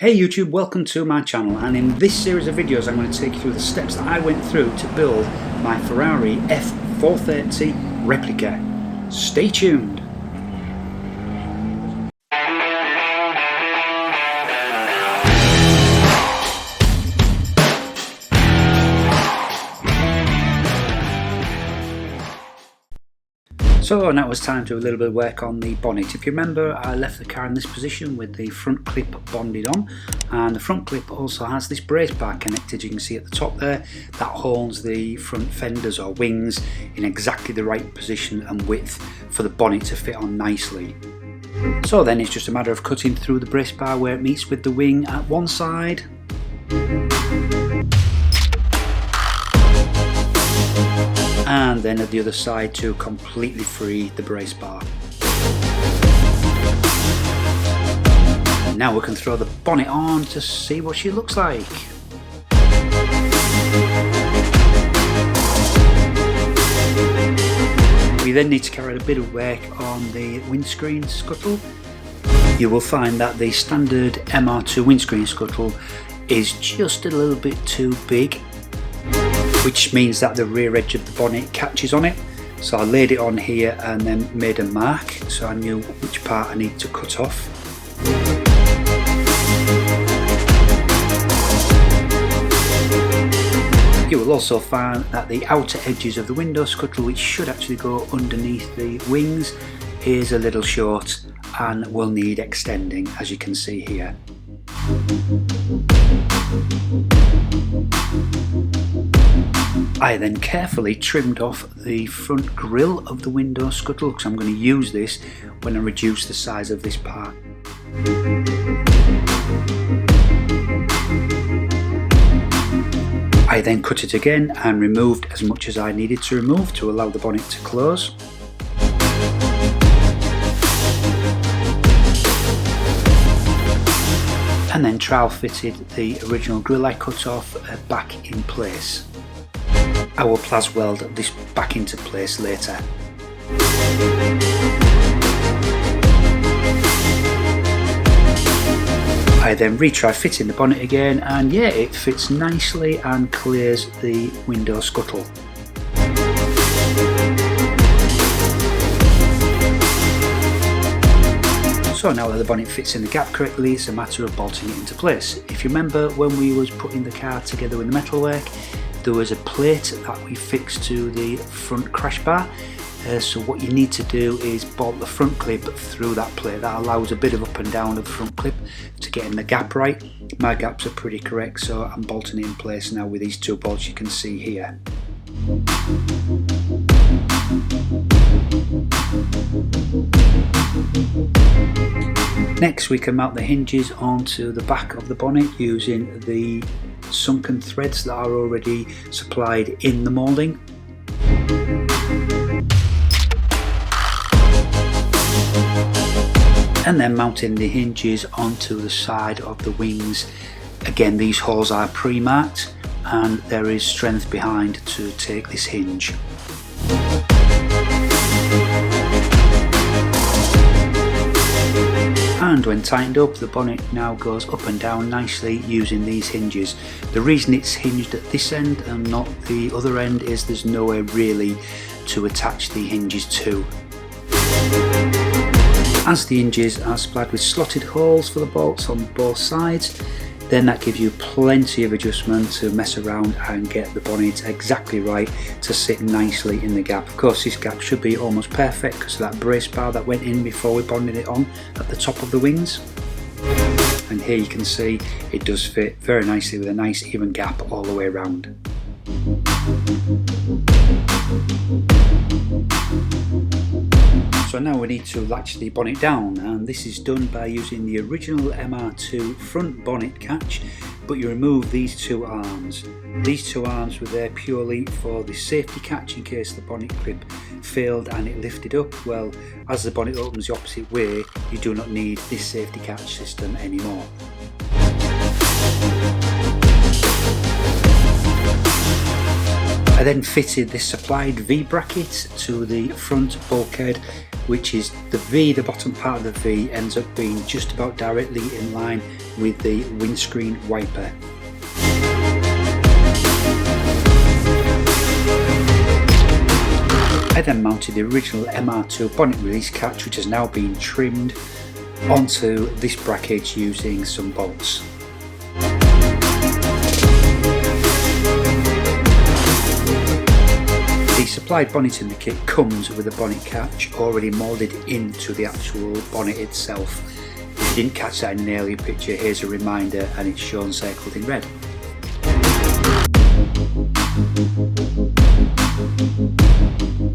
Hey YouTube, welcome to my channel, and in this series of videos I'm going to take you through the steps that I went through to build my Ferrari F430 Replica. Stay tuned! So now it's time to do a little bit of work on the bonnet. If you remember, I left the car in this position with the front clip bonded on, and the front clip also has this brace bar connected, you can see at the top there, that holds the front fenders or wings in exactly the right position and width for the bonnet to fit on nicely. So then it's just a matter of cutting through the brace bar where it meets with the wing at one side, and then at the other side to completely free the brace bar. And now we can throw the bonnet on to see what she looks like. We then need to carry out a bit of work on the windscreen scuttle. You will find that the standard MR2 windscreen scuttle is just a little bit too big, which means that the rear edge of the bonnet catches on it. So I laid it on here and then made a mark so I knew which part I need to cut off. You will also find that the outer edges of the window scuttle, which should actually go underneath the wings, is a little short and will need extending, as you can see here. I then carefully trimmed off the front grille of the window scuttle because I'm going to use this when I reduce the size of this part. I then cut it again and removed as much as I needed to remove to allow the bonnet to close. And then trowel fitted the original grille I cut off back in place. I will plas weld this back into place later. I then retry fitting the bonnet again, and yeah, it fits nicely and clears the window scuttle. So now that the bonnet fits in the gap correctly, it's a matter of bolting it into place. If you remember when we was putting the car together with the metalwork, there was a plate that we fixed to the front crash bar. So what you need to do is bolt the front clip through that plate. That allows a bit of up and down of the front clip to get in the gap right. My gaps are pretty correct, so I'm bolting it in place now with these two bolts you can see here. Next we can mount the hinges onto the back of the bonnet using the sunken threads that are already supplied in the moulding. And then mounting the hinges onto the side of the wings. Again, these holes are pre-marked and there is strength behind to take this hinge. And when tightened up, the bonnet now goes up and down nicely using these hinges. The reason it's hinged at this end and not the other end is there's nowhere really to attach the hinges to. As the hinges are supplied with slotted holes for the bolts on both sides, then that gives you plenty of adjustment to mess around and get the bonnet exactly right to sit nicely in the gap. Of course, this gap should be almost perfect because of that brace bar that went in before we bonded it on at the top of the wings. And here you can see it does fit very nicely with a nice even gap all the way around. So now we need to latch the bonnet down, and this is done by using the original MR2 front bonnet catch, but you remove these two arms. These two arms were there purely for the safety catch in case the bonnet clip failed and it lifted up. Well, as the bonnet opens the opposite way, you do not need this safety catch system anymore. I then fitted this supplied V-bracket to the front bulkhead which is the V. The bottom part of the V ends up being just about directly in line with the windscreen wiper. I then mounted the original MR2 bonnet release catch, which has now been trimmed onto this bracket using some bolts. The supplied bonnet in the kit comes with a bonnet catch already moulded into the actual bonnet itself. If you didn't catch that in an earlier picture, here's a reminder, and it's shown circled in red.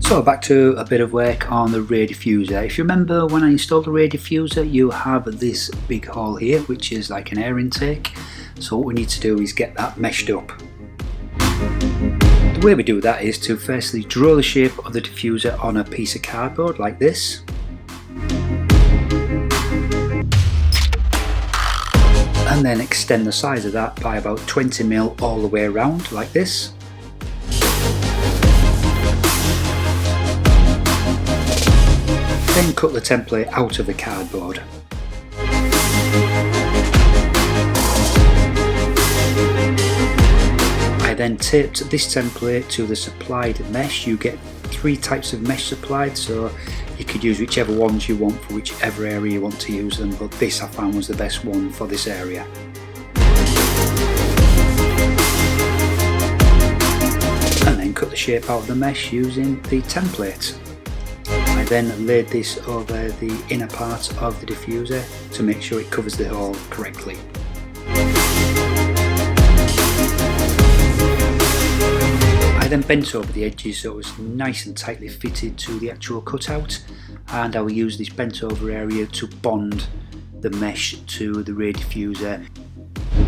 So back to a bit of work on the rear diffuser. If you remember, when I installed the rear diffuser, you have this big hole here, which is like an air intake. So what we need to do is get that meshed up. The way we do that is to firstly draw the shape of the diffuser on a piece of cardboard like this. And then extend the size of that by about 20mm all the way around like this. Then cut the template out of the cardboard. I then taped this template to the supplied mesh. You get 3 types of mesh supplied, so you could use whichever ones you want for whichever area you want to use them, but this I found was the best one for this area. And then cut the shape out of the mesh using the template. I then laid this over the inner part of the diffuser to make sure it covers the hole correctly. I then bent over the edges so it was nice and tightly fitted to the actual cutout, and I will use this bent over area to bond the mesh to the rear diffuser,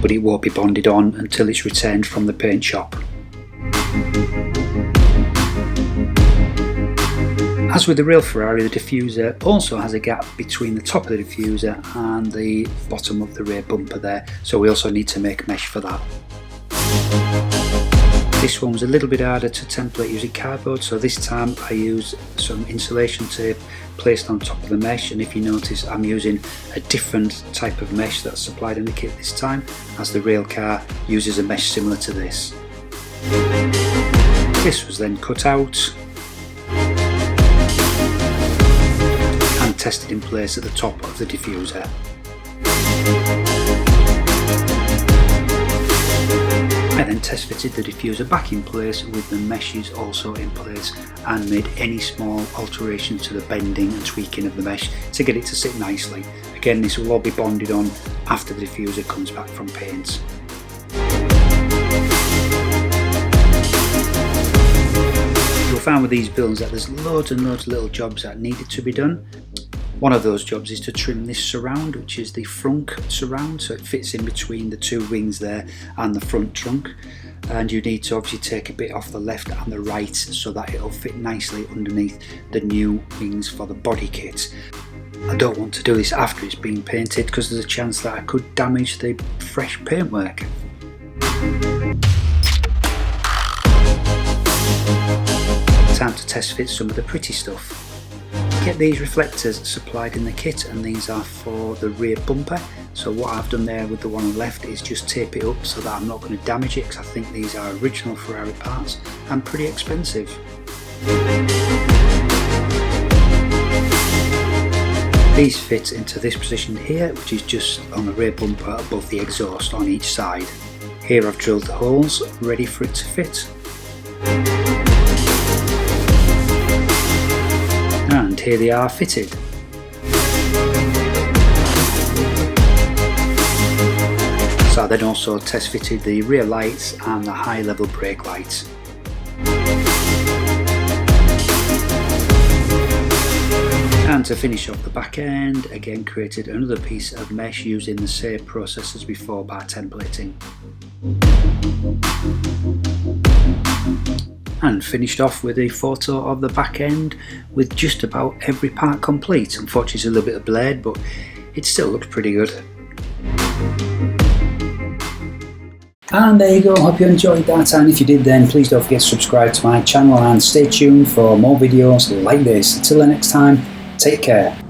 but it won't be bonded on until it's returned from the paint shop. As with the real Ferrari, the diffuser also has a gap between the top of the diffuser and the bottom of the rear bumper there, so we also need to make mesh for that. This one was a little bit harder to template using cardboard, so this time I used some insulation tape placed on top of the mesh, and if you notice I'm using a different type of mesh that's supplied in the kit this time, as the rail car uses a mesh similar to this. This was then cut out and tested in place at the top of the diffuser. I then test fitted the diffuser back in place with the meshes also in place, and made any small alterations to the bending and tweaking of the mesh to get it to sit nicely. Again, this will all be bonded on after the diffuser comes back from paint. You'll find with these builds that there's loads and loads of little jobs that needed to be done. One of those jobs is to trim this surround, which is the frunk surround, so it fits in between the 2 wings there and the front trunk, and you need to obviously take a bit off the left and the right so that it'll fit nicely underneath the new wings for the body kit. I don't want to do this after it's been painted because there's a chance that I could damage the fresh paintwork. Time to test fit some of the pretty stuff. Get these reflectors supplied in the kit, and these are for the rear bumper. So what I've done there with the one on the left is just tape it up so that I'm not going to damage it, because I think these are original Ferrari parts and pretty expensive. These fit into this position here, which is just on the rear bumper above the exhaust on each side. Here I've drilled the holes ready for it to fit. And here they are fitted. So I then also test fitted the rear lights and the high level brake lights. And to finish off the back end, again created another piece of mesh using the same process as before by templating. And finished off with a photo of the back end with just about every part complete. Unfortunately it's a little bit of blade, but it still looks pretty good. And there you go, hope you enjoyed that, and if you did then please don't forget to subscribe to my channel and stay tuned for more videos like this. Until the next time, Take care.